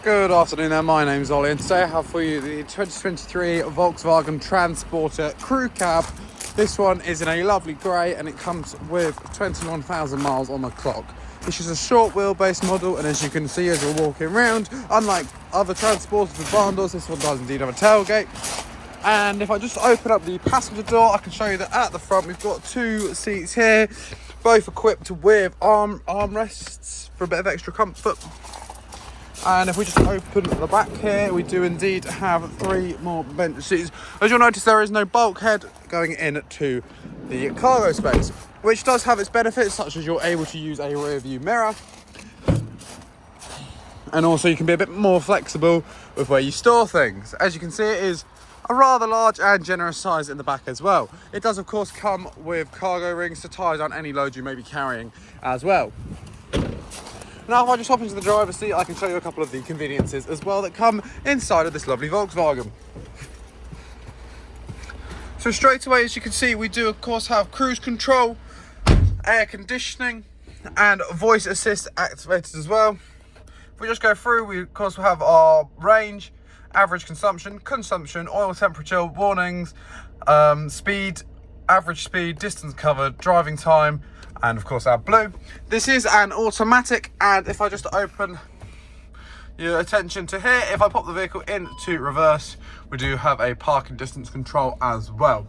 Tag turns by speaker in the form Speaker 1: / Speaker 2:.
Speaker 1: Good afternoon there, my name's Ollie and today I have for you the 2023 Volkswagen Transporter Crew Cab. This one is in a lovely grey and it comes with 21,000 miles on the clock. This is a short wheelbase model, and as you can see as you're walking around, unlike other transporters with barn doors, this one does indeed have a tailgate. And if I just open up the passenger door, I can show you that at the front we've got two seats here, both equipped with armrests for a bit of extra comfort. And if we just open the back here, we do indeed have three more bench seats. As you'll notice, there is no bulkhead going into the cargo space, which does have its benefits, such as you're able to use a rear view mirror. And also you can be a bit more flexible with where you store things. As you can see, it is a rather large and generous size in the back as well. It does of course come with cargo rings to tie down any load you may be carrying as well. Now if I just hop into the driver's seat, I can show you a couple of the conveniences as well that come inside of this lovely Volkswagen. So straight away, as you can see, we do of course have cruise control, air conditioning and voice assist activated as well. If we just go through, we of course will have our range, average consumption, oil temperature warnings, speed, average speed, distance covered, driving time, and of course our blue. This is an automatic, and if I just open your attention to here, if I pop the vehicle into reverse, we do have a parking distance control as well.